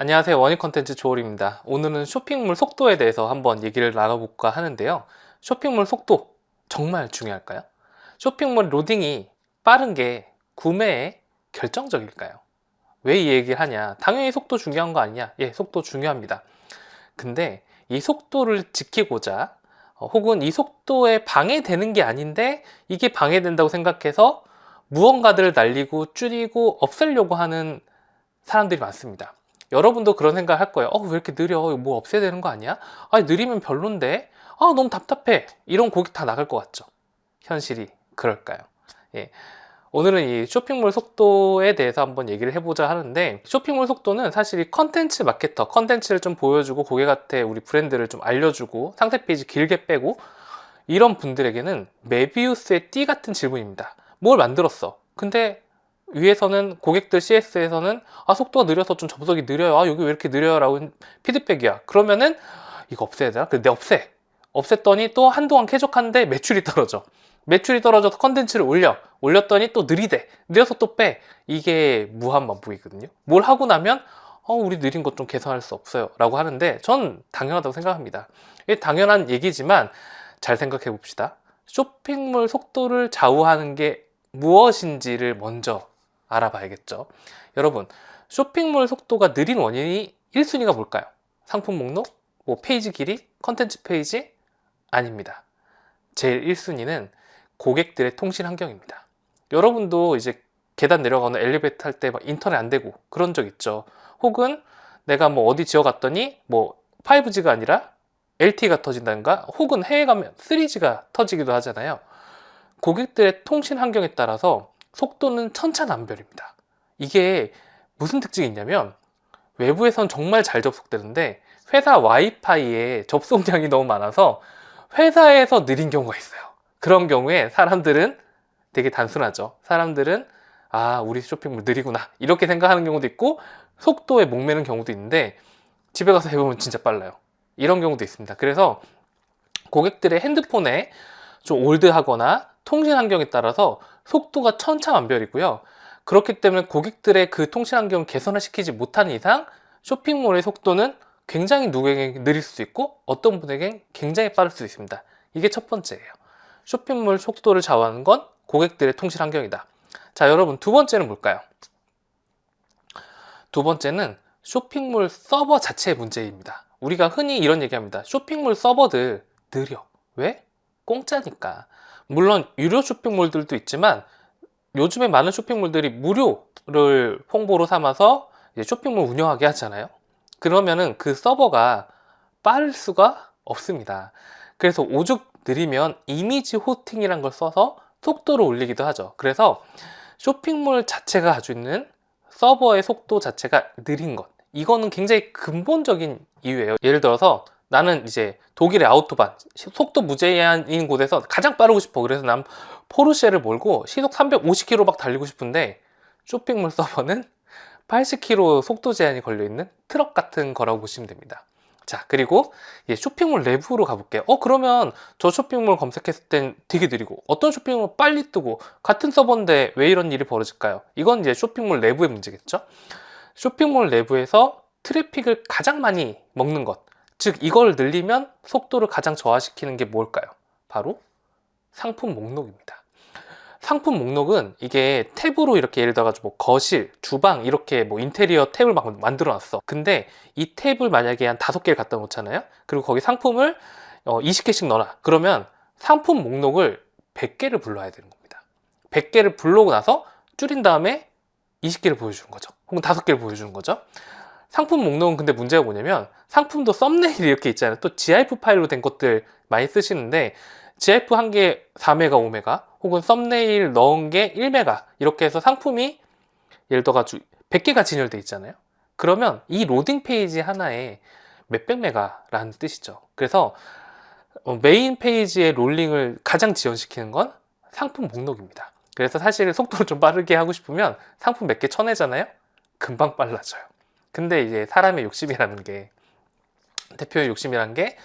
안녕하세요. 원익 컨텐츠 조울입니다. 오늘은 쇼핑몰 속도에 대해서 한번 얘기를 나눠볼까 하는데요. 쇼핑몰 속도 정말 중요할까요? 쇼핑몰 로딩이 빠른 게 구매에 결정적일까요? 왜 이 얘기를 하냐? 당연히 속도 중요한 거 아니냐? 예, 속도 중요합니다. 근데 이 속도를 지키고자 혹은 이 속도에 방해되는 게 아닌데 이게 방해된다고 생각해서 무언가들을 날리고 줄이고 없애려고 하는 사람들이 많습니다. 여러분도 그런 생각 할 거예요. 왜 이렇게 느려? 뭐 없애야 되는 거 아니야? 아니, 느리면 별론데? 너무 답답해. 이런 고객 다 나갈 것 같죠? 현실이 그럴까요? 예. 오늘은 이 쇼핑몰 속도에 대해서 한번 얘기를 해보자 하는데, 쇼핑몰 속도는 사실 이 컨텐츠 마케터, 컨텐츠를 좀 보여주고 고객한테 우리 브랜드를 좀 알려주고 상세 페이지 길게 빼고 이런 분들에게는 메비우스의 띠 같은 질문입니다. 뭘 만들었어? 근데 위에서는 고객들 CS에서는 속도가 느려서 좀 접속이 느려요. 여기 왜 이렇게 느려요? 라고 피드백이야. 그러면은 이거 없애야 되나? 근데 없앴더니 또 한동안 쾌적한데 매출이 떨어져. 매출이 떨어져서 컨텐츠를 올렸더니 또 느려서 또 빼. 이게 무한반복이거든요. 뭘 하고 나면 우리 느린 것 좀 개선할 수 없어요 라고 하는데, 전 당연하다고 생각합니다. 이게 당연한 얘기지만 잘 생각해 봅시다. 쇼핑몰 속도를 좌우하는 게 무엇인지를 먼저 알아봐야겠죠. 여러분, 쇼핑몰 속도가 느린 원인이 1순위가 뭘까요? 상품 목록? 뭐 페이지 길이? 컨텐츠 페이지? 아닙니다. 제일 1순위는 고객들의 통신 환경입니다. 여러분도 이제 계단 내려가는 엘리베이터 탈 때 막 인터넷 안 되고 그런 적 있죠. 혹은 내가 뭐 어디 지어 갔더니 뭐 5G가 아니라 LTE가 터진다든가, 혹은 해외 가면 3G가 터지기도 하잖아요. 고객들의 통신 환경에 따라서 속도는 천차만별입니다. 이게 무슨 특징이 있냐면, 외부에선 정말 잘 접속되는데 회사 와이파이에 접속량이 너무 많아서 회사에서 느린 경우가 있어요. 그런 경우에 사람들은 되게 단순하죠. 사람들은 우리 쇼핑몰 느리구나 이렇게 생각하는 경우도 있고, 속도에 목매는 경우도 있는데 집에 가서 해보면 진짜 빨라요. 이런 경우도 있습니다. 그래서 고객들의 핸드폰에 좀 올드하거나 통신 환경에 따라서 속도가 천차만별이고요. 그렇기 때문에 고객들의 그 통신 환경을 개선을 시키지 못하는 이상 쇼핑몰의 속도는 굉장히 누구에게 느릴 수 있고 어떤 분에겐 굉장히 빠를 수 있습니다. 이게 첫 번째예요. 쇼핑몰 속도를 좌우하는 건 고객들의 통신 환경이다. 자, 여러분, 두 번째는 뭘까요? 두 번째는 쇼핑몰 서버 자체의 문제입니다. 우리가 흔히 이런 얘기합니다. 쇼핑몰 서버들 느려. 왜? 공짜니까. 물론 유료 쇼핑몰들도 있지만 요즘에 많은 쇼핑몰들이 무료를 홍보로 삼아서 이제 쇼핑몰 운영하게 하잖아요. 그러면은 그 서버가 빠를 수가 없습니다. 그래서 오죽 느리면 이미지 호스팅이란 걸 써서 속도를 올리기도 하죠. 그래서 쇼핑몰 자체가 가지고 있는 서버의 속도 자체가 느린 것, 이거는 굉장히 근본적인 이유예요. 예를 들어서 나는 이제 독일의 아우토반, 속도 무제한인 곳에서 가장 빠르고 싶어. 그래서 난 포르쉐를 몰고 시속 350km 막 달리고 싶은데 쇼핑몰 서버는 80km 속도 제한이 걸려있는 트럭 같은 거라고 보시면 됩니다. 자, 그리고 쇼핑몰 내부로 가볼게요. 그러면 저 쇼핑몰 검색했을 땐 되게 느리고 어떤 쇼핑몰 빨리 뜨고 같은 서버인데 왜 이런 일이 벌어질까요? 이건 이제 쇼핑몰 내부의 문제겠죠. 쇼핑몰 내부에서 트래픽을 가장 많이 먹는 것, 즉 이걸 늘리면 속도를 가장 저하시키는 게 뭘까요? 바로 상품 목록입니다. 상품 목록은 이게 탭으로 이렇게 예를 들어가지고 뭐 거실, 주방 이렇게 뭐 인테리어 탭을 막 만들어 놨어. 근데 이 탭을 만약에 한 5개를 갖다 놓잖아요. 그리고 거기 상품을 20개씩 넣어놔. 그러면 상품 목록을 100개를 불러야 되는 겁니다. 100개를 불러오고 나서 줄인 다음에 20개를 보여주는 거죠. 혹은 5개를 보여주는 거죠. 상품 목록은 근데 문제가 뭐냐면, 상품도 썸네일이 이렇게 있잖아요. 또 GIF 파일로 된 것들 많이 쓰시는데 GIF 한 개 4메가, 5메가, 혹은 썸네일 넣은 게 1메가, 이렇게 해서 상품이 예를 들어가지고 100개가 진열돼 있잖아요. 그러면 이 로딩 페이지 하나에 몇백 메가라는 뜻이죠. 그래서 메인 페이지의 롤링을 가장 지연시키는 건 상품 목록입니다. 그래서 사실 속도를 좀 빠르게 하고 싶으면 상품 몇 개 쳐내잖아요. 금방 빨라져요. 근데 이제 사람의 욕심이라는 게, 대표의 욕심이라는 게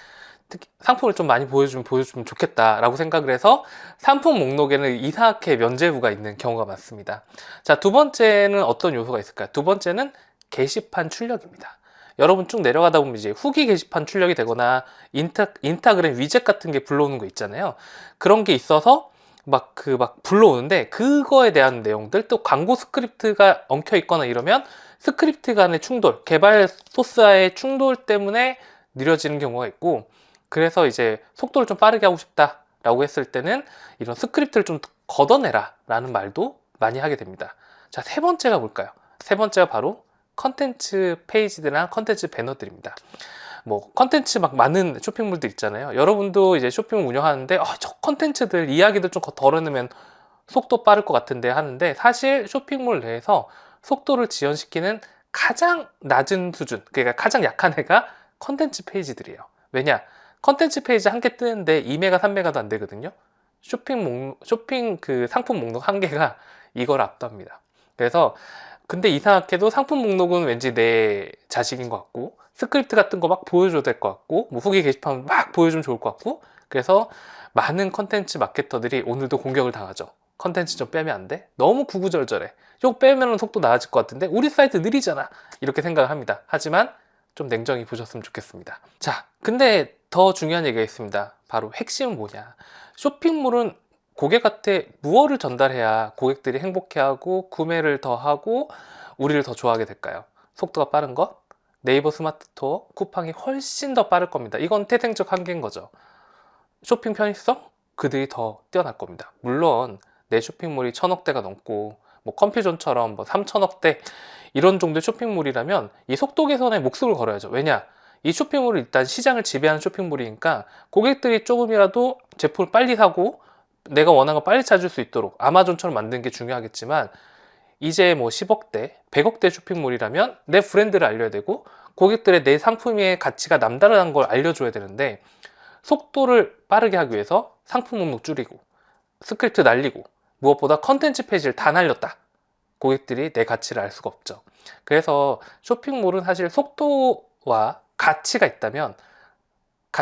특히 상품을 좀 많이 보여주면 좋겠다라고 생각을 해서 상품 목록에는 이상하게 면제부가 있는 경우가 많습니다. 자, 두 번째는 어떤 요소가 있을까요? 두 번째는 게시판 출력입니다. 여러분 쭉 내려가다 보면 이제 후기 게시판 출력이 되거나 인스타그램 위젯 같은 게 불러오는 거 있잖아요. 그런 게 있어서 막 불러오는데, 그거에 대한 내용들, 또 광고 스크립트가 엉켜 있거나 이러면 스크립트 간의 충돌, 개발 소스와의 충돌 때문에 느려지는 경우가 있고, 그래서 이제 속도를 좀 빠르게 하고 싶다라고 했을 때는 이런 스크립트를 좀 걷어내라 라는 말도 많이 하게 됩니다. 자, 세 번째가 뭘까요? 세 번째가 바로 컨텐츠 페이지들이나 컨텐츠 배너들입니다. 뭐 컨텐츠 막 많은 쇼핑몰들 있잖아요. 여러분도 이제 쇼핑몰 운영하는데 저 컨텐츠들 이야기들 좀 덜어내면 속도 빠를 것 같은데 하는데, 사실 쇼핑몰 내에서 속도를 지연시키는 가장 낮은 수준, 그러니까 가장 약한 애가 컨텐츠 페이지들이에요. 왜냐? 컨텐츠 페이지 한 개 뜨는데 2메가 3메가도 안 되거든요. 쇼핑 그 상품 목록 한 개가 이걸 압도합니다. 그래서 근데 이상하게도 상품 목록은 왠지 내 자식인 것 같고, 스크립트 같은 거 막 보여줘도 될 것 같고, 뭐 후기 게시판 막 보여주면 좋을 것 같고, 그래서 많은 컨텐츠 마케터들이 오늘도 공격을 당하죠. 컨텐츠 좀 빼면 안 돼? 너무 구구절절해. 이거 빼면 속도 나아질 것 같은데 우리 사이트 느리잖아, 이렇게 생각을 합니다. 하지만 좀 냉정히 보셨으면 좋겠습니다. 자, 근데 더 중요한 얘기가 있습니다. 바로 핵심은 뭐냐? 쇼핑몰은 고객한테 무엇을 전달해야 고객들이 행복해하고 구매를 더 하고 우리를 더 좋아하게 될까요? 속도가 빠른 것? 네이버 스마트 스토어 쿠팡이 훨씬 더 빠를 겁니다. 이건 태생적 한계인 거죠. 쇼핑 편의성? 그들이 더 뛰어날 겁니다. 물론 내 쇼핑몰이 1000억대가 넘고 뭐 컴퓨전처럼 뭐 3000억대 이런 정도의 쇼핑몰이라면 이 속도 개선에 목숨을 걸어야죠. 왜냐? 이 쇼핑몰은 일단 시장을 지배하는 쇼핑몰이니까 고객들이 조금이라도 제품을 빨리 사고 내가 원하는 거 빨리 찾을 수 있도록 아마존처럼 만드는 게 중요하겠지만, 이제 뭐 10억대, 100억대 쇼핑몰이라면 내 브랜드를 알려야 되고 고객들의 내 상품의 가치가 남다른 걸 알려줘야 되는데, 속도를 빠르게 하기 위해서 상품 목록 줄이고 스크립트 날리고 무엇보다 컨텐츠 페이지를 다 날렸다. 고객들이 내 가치를 알 수가 없죠. 그래서 쇼핑몰은 사실 속도와 가치가 있다면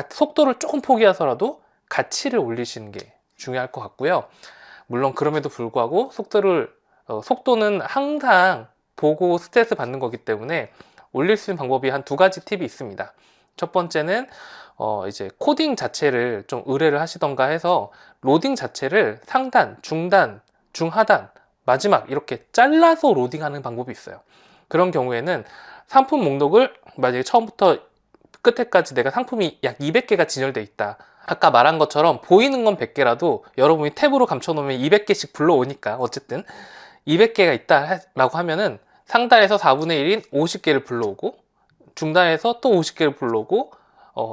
속도를 조금 포기해서라도 가치를 올리시는 게 중요할 것 같고요. 물론 그럼에도 불구하고 속도는 항상 보고 스트레스 받는 거기 때문에 올릴 수 있는 방법이 한 두 가지 팁이 있습니다. 첫 번째는 이제 코딩 자체를 좀 의뢰를 하시던가 해서 로딩 자체를 상단, 중단, 중하단, 마지막 이렇게 잘라서 로딩하는 방법이 있어요. 그런 경우에는 상품 목록을 만약에 처음부터 끝에까지 내가 상품이 약 200개가 진열돼 있다. 아까 말한 것처럼 보이는 건 100개라도 여러분이 탭으로 감춰놓으면 200개씩 불러오니까 어쨌든 200개가 있다라고 하면은 상단에서 4분의 1인 50개를 불러오고, 중단에서 또 50개를 불러오고,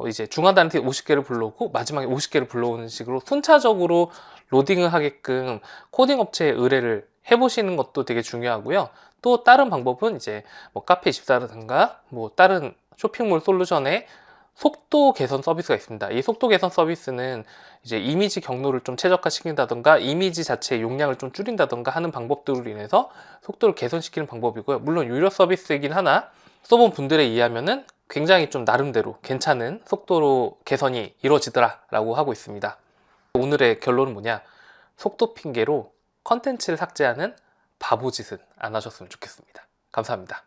이제 중하단한테 50개를 불러오고, 마지막에 50개를 불러오는 식으로 순차적으로 로딩을 하게끔 코딩 업체에 의뢰를 해보시는 것도 되게 중요하고요. 또 다른 방법은 이제 뭐 카페24라든가 뭐 다른 쇼핑몰 솔루션에 속도 개선 서비스가 있습니다. 이 속도 개선 서비스는 이제 이미지 경로를 좀 최적화시킨다던가 이미지 자체의 용량을 좀 줄인다던가 하는 방법들로 인해서 속도를 개선시키는 방법이고요. 물론 유료 서비스이긴 하나 써본 분들에 의하면은 굉장히 좀 나름대로 괜찮은 속도로 개선이 이루어지더라 라고 하고 있습니다. 오늘의 결론은 뭐냐? 속도 핑계로 컨텐츠를 삭제하는 바보짓은 안 하셨으면 좋겠습니다. 감사합니다.